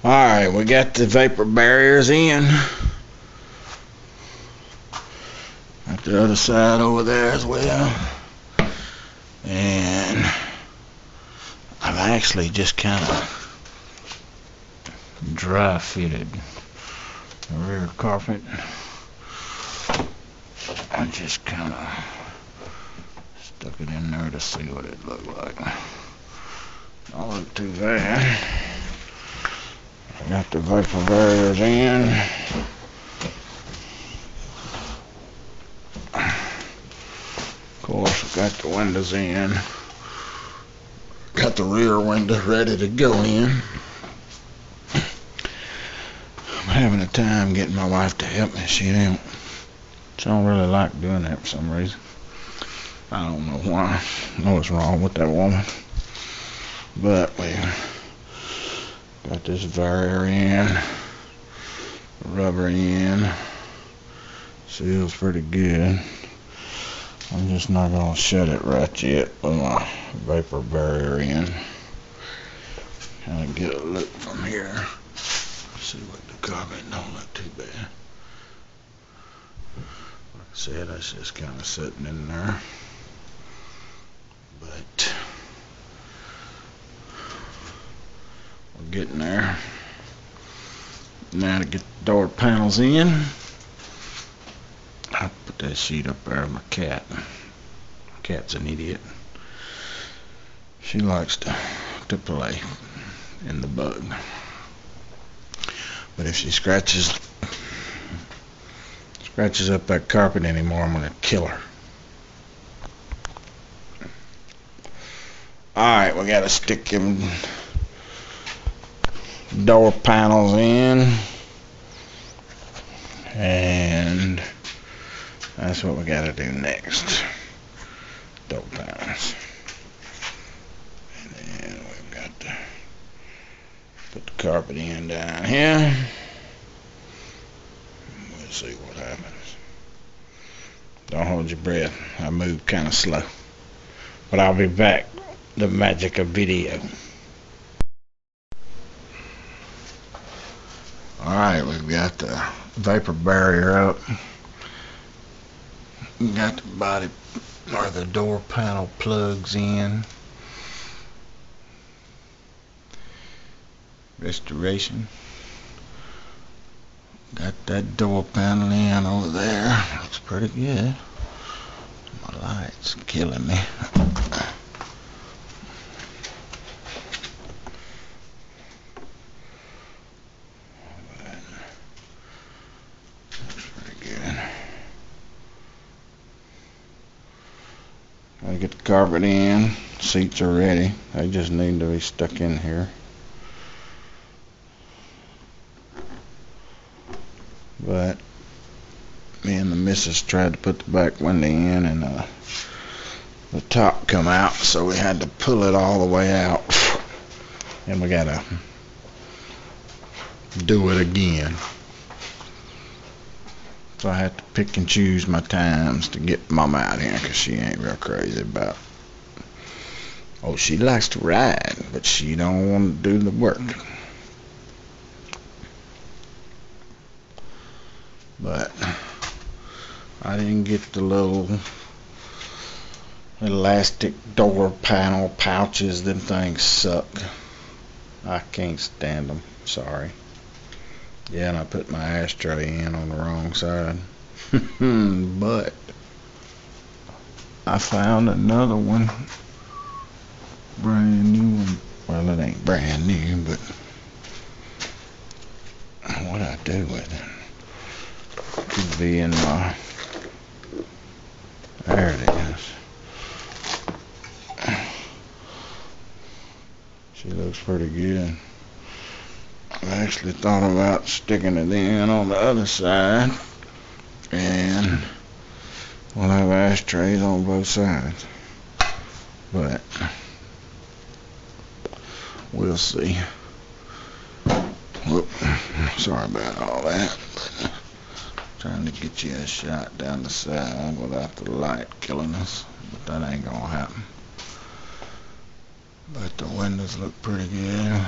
Alright, we got the vapor barriers in. Got the other side over there as well. And I've actually just kind of dry fitted the rear carpet. I just kind of stuck it in there to see what it looked like. Don't look too bad. I got the vapor barriers in. Of course, I got the windows in. Got the rear window ready to go in. I'm having a time getting my wife to help me. She don't really like doing that for some reason. I don't know why. I know what's wrong with that woman. But we got this barrier in, rubber in. Seals pretty good. I'm just not gonna shut it right yet with my vapor barrier in. Kind of get a look from here. See what the carpet don't look too bad. Like I said, that's just kind of sitting in there. But we're getting there. Now to get the door panels in, I put that sheet up there with my cat. My cat's an idiot. She likes to play in the bug. But if she scratches up that carpet anymore, I'm gonna kill her. Alright, we gotta stick them door panels in, and that's what we gotta do next. Door panels. And then we've got to put the carpet in down here. We'll see what happens. Don't hold your breath. I move kind of slow. But I'll be back. The magic of video. Alright, we've got the vapor barrier up. We got the body or the door panel plugs in. Restoration. Got that door panel in over there. Looks pretty good. My light's killing me. I get the carpet in, seats are ready. They just need to be stuck in here. But me and the missus tried to put the back window in, and the top come out, so we had to pull it all the way out. And we gotta do it again. So I had to pick and choose my times to get Mama out here, because she ain't real crazy about. Oh, she likes to ride, but she don't want to do the work. But I didn't get the little elastic door panel pouches. Them things suck. I can't stand them. Sorry. Yeah, and I put my ashtray in on the wrong side. But I found another one. Brand new one. Well, it ain't brand new, but what I do with it could be in my. There it is. She looks pretty good. I actually thought about sticking it in on the other side, and we'll have ashtrays on both sides. But we'll see. Whoop, sorry about all that. But trying to get you a shot down the side without the light killing us, but that ain't gonna happen. But the windows look pretty good.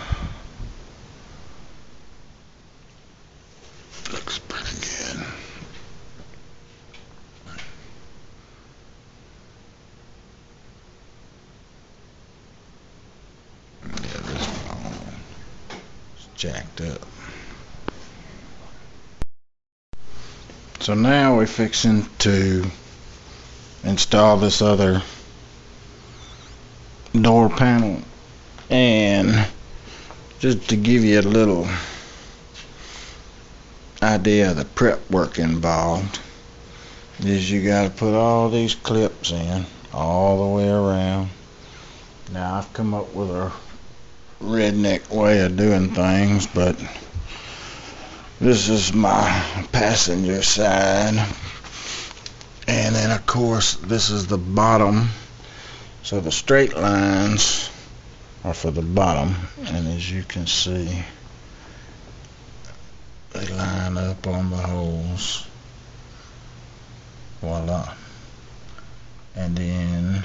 jacked up. So now we're fixing to install this other door panel, and just to give you a little idea of the prep work involved is you got to put all these clips in all the way around. Now I've come up with a redneck way of doing things, but this is my passenger side, and then of course this is the bottom, so the straight lines are for the bottom, and as you can see they line up on the holes. Voila. And then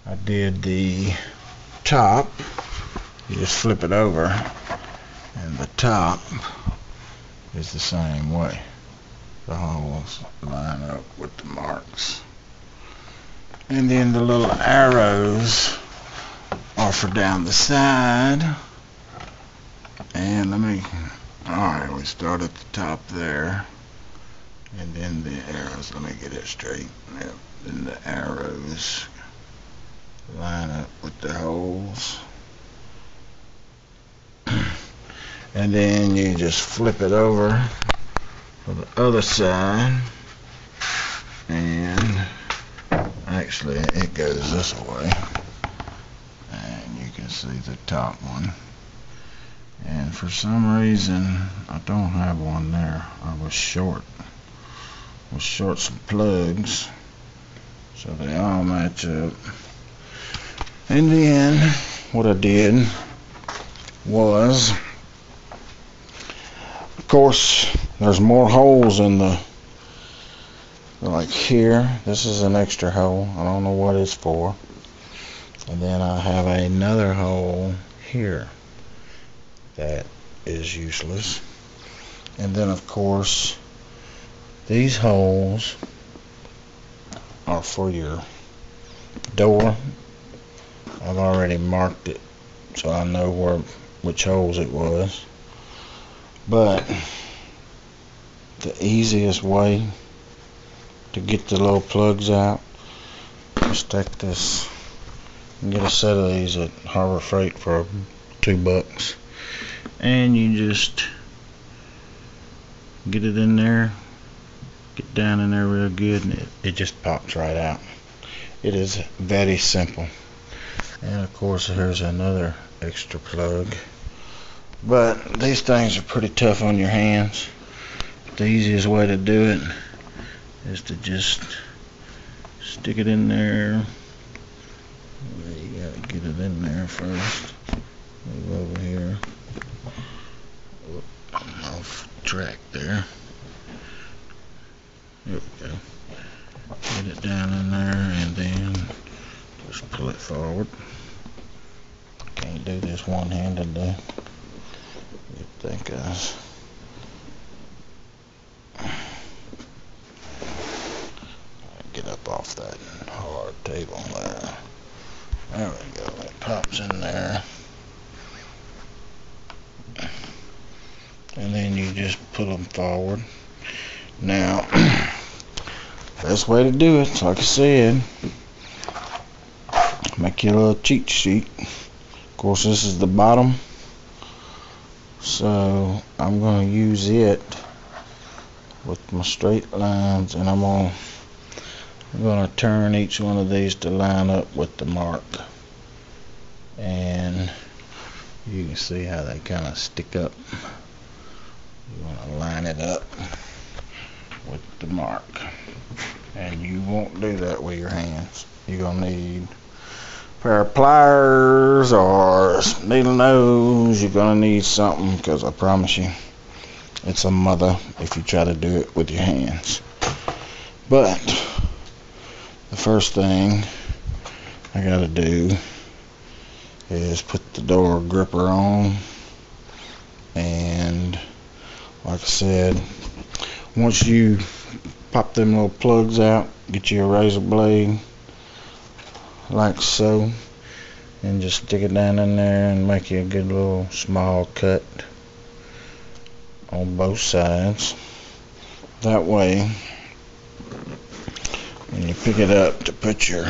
I did the top. You just flip it over, and the top is the same way. The holes line up with the marks. And then the little arrows are for down the side. And alright, we start at the top there. And then the arrows, let me get it straight. Yep. Then the arrows line up with the holes. And then you just flip it over for the other side. And actually it goes this way. And you can see the top one. And for some reason I don't have one there. I was short some plugs, so they all match up. And then what I did was, of course, there's more holes in the, like here, this is an extra hole, I don't know what it's for. And then I have another hole here that is useless. And then of course these holes are for your door. I've already marked it so I know which holes it was. But the easiest way to get the little plugs out, just take this and get a set of these at Harbor Freight for $2, and you just get it in there, get down in there real good, and it just pops right out. It is very simple. And of course here's another extra plug, but these things are pretty tough on your hands. The easiest way to do it is to just stick it in there. You gotta get it in there first. Move over here. I'm off track there. There we go. Get it down in there and then just pull it forward. Can't do this one-handed though. You'd think get up off that hard table there. There we go. It pops in there. And then you just pull them forward. Now, best way to do it, like I said, make your little cheat sheet. Of course, this is the bottom, so I'm going to use it with my straight lines, and I'm going to turn each one of these to line up with the mark. And you can see how they kind of stick up. You want to line it up with the mark, and you won't do that with your hands. You're going to need a pair of pliers or needle nose. You're going to need something, because I promise you it's a mother if you try to do it with your hands. But the first thing I got to do is put the door gripper on, and like I said, once you pop them little plugs out, get you a razor blade like so, and just stick it down in there and make you a good little small cut on both sides. That way, when you pick it up to put your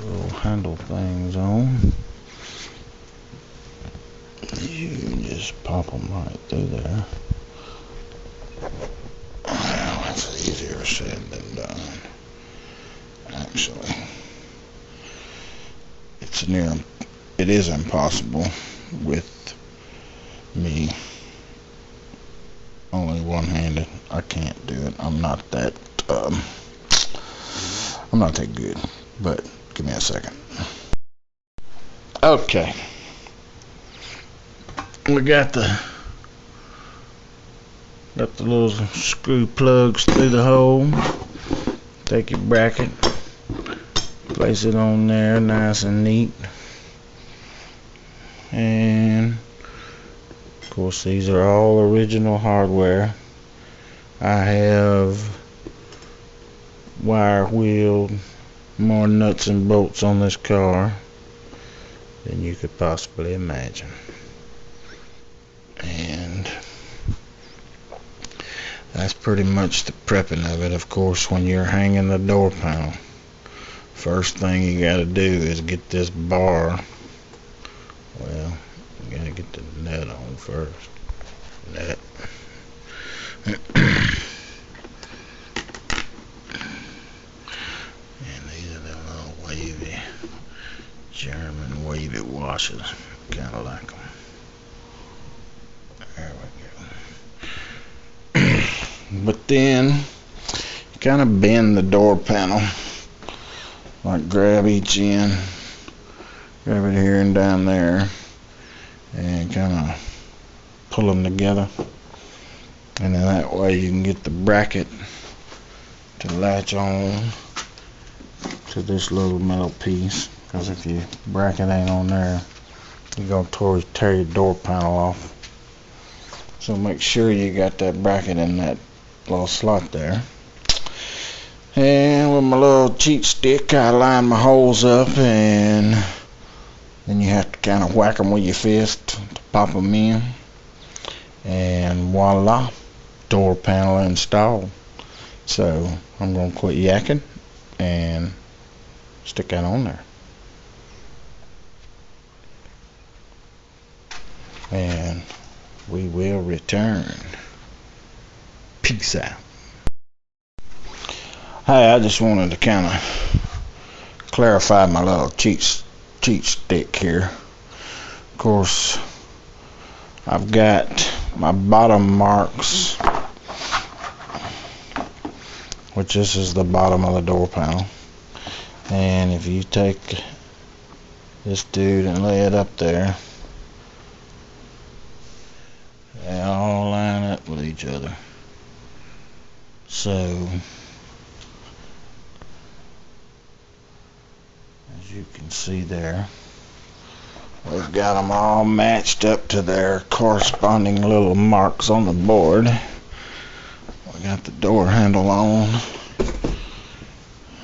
little handle things on, you can just pop them right through there. Well, that's easier said than done. Actually, it is impossible with me only one-handed. I can't do it. I'm not that good. But give me a second. Okay. We got the little screw plugs through the hole. Take your bracket, place it on there nice and neat. And of course these are all original hardware. I have wire wheeled more nuts and bolts on this car than you could possibly imagine. And that's pretty much the prepping of it. Of course, when you're hanging the door panel, first thing you gotta do is get this bar. Well, you gotta get the nut on first. Nut. And these are the little wavy German wavy washers. Kinda like them. There we go. But then you kind of bend the door panel, like grab each end, grab it here and down there, and kind of pull them together, and then that way you can get the bracket to latch on to this little metal piece, because if your bracket ain't on there, you're going to tear your door panel off. So make sure you got that bracket in that little slot there. And with my little cheat stick, I line my holes up, and then you have to kind of whack them with your fist to pop them in. And voila, door panel installed. So I'm going to quit yakking and stick that on there. And we will return. Peace out. Hey, I just wanted to kind of clarify my little cheat stick here. Of course, I've got my bottom marks, which this is the bottom of the door panel. And if you take this dude and lay it up there, they all line up with each other. So, as you can see there, we've got them all matched up to their corresponding little marks on the board. We got the door handle on.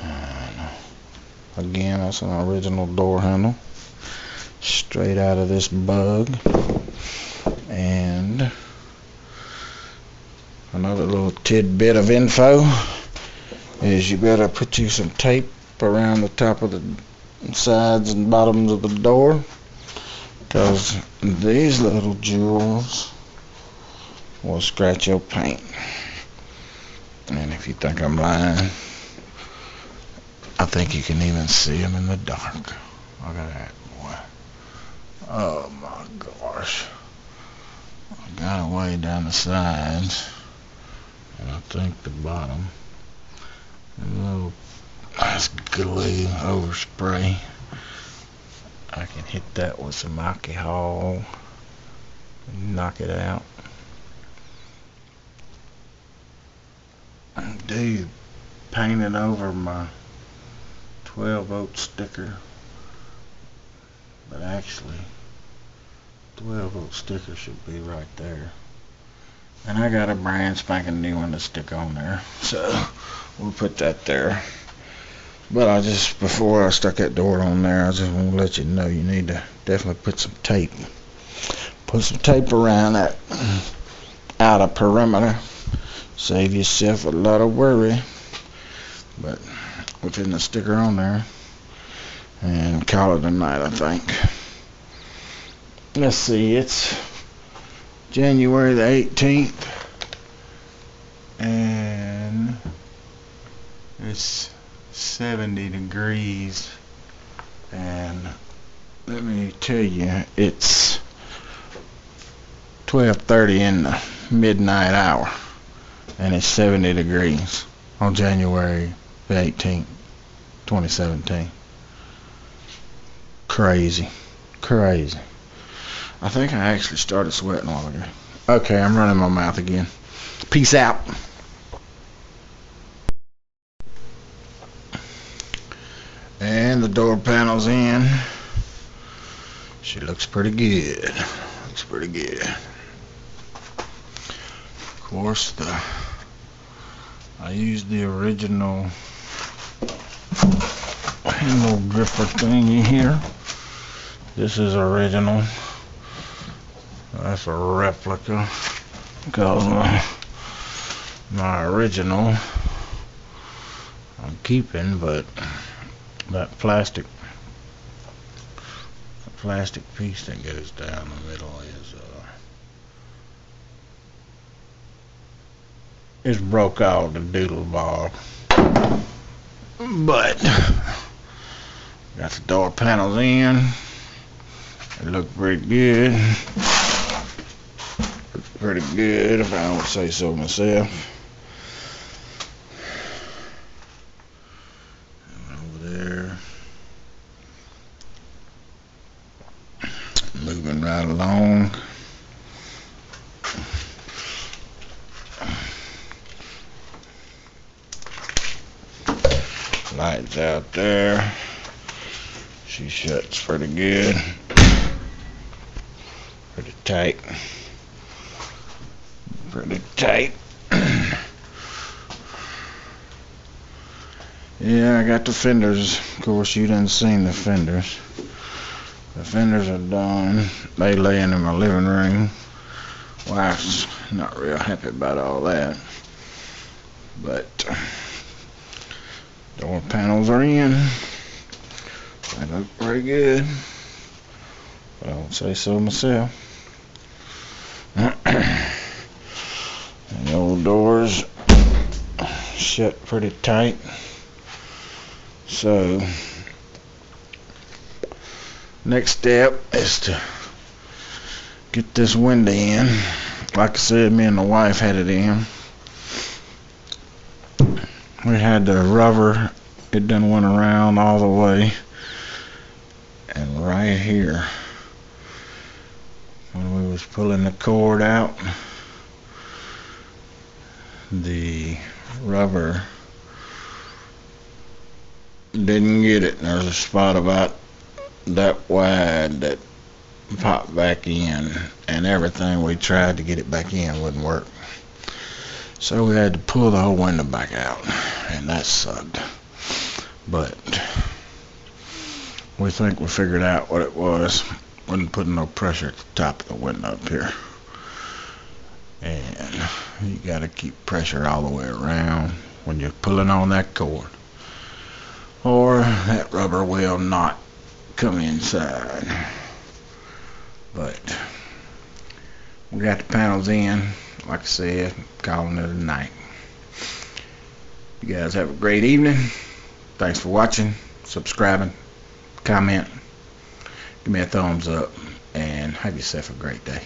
And again, that's an original door handle, straight out of this bug. And another little tidbit of info is you better put you some tape around the top of the sides and bottoms of the door, because these little jewels will scratch your paint. And if you think I'm lying, I think you can even see them in the dark. Look at that, boy. Oh my gosh. I got it way down the sides, and I think the bottom. And a little nice glue overspray. I can hit that with some alcohol and knock it out. Dude, painted over my 12-volt sticker, but actually 12-volt sticker should be right there. And I got a brand spanking new one to stick on there, so we'll put that there. But before I stuck that door on there, I just want to let you know you need to definitely put some tape. Put some tape around that outer perimeter. Save yourself a lot of worry. But we're putting the sticker on there and call it a night, I think. Let's see, it's January the 18th and it's 70 degrees, and let me tell you, it's 12:30 in the midnight hour, and it's 70 degrees on January the 18th, 2017. Crazy. I think I actually started sweating a while ago. Okay, I'm running my mouth again. Peace out. And the door panel's in. She looks pretty good. Of course, I used the original handle gripper thingy here. This is original. That's a replica. Because my original I'm keeping, but that plastic piece that goes down the middle is broke out the doodle ball. But got the door panels in. It looked pretty good. If I don't say so myself. Over there. Moving right along. Lights out there. She shuts pretty good. Pretty tight. Yeah, I got the fenders. Of course, you didn't see the fenders. The fenders are done. They laying in my living room. Wife's not real happy about all that. But door panels are in. They look pretty good. But I don't say so myself. The old doors shut pretty tight. So next step is to get this window in. Like I said, me and the wife had it in. We had the rubber, it done went around all the way, and right here when we was pulling the cord out, the rubber didn't get it. There's a spot about that wide that popped back in, and everything we tried to get it back in wouldn't work. So we had to pull the whole window back out, and that sucked. But we think we figured out what it was. Wasn't putting no pressure at the top of the window up here. And you gotta keep pressure all the way around when you're pulling on that cord, or that rubber will not come inside. But we got the panels in. Like I said, calling it a night. You guys have a great evening. Thanks for watching, subscribing, comment, give me a thumbs up, and have yourself a great day.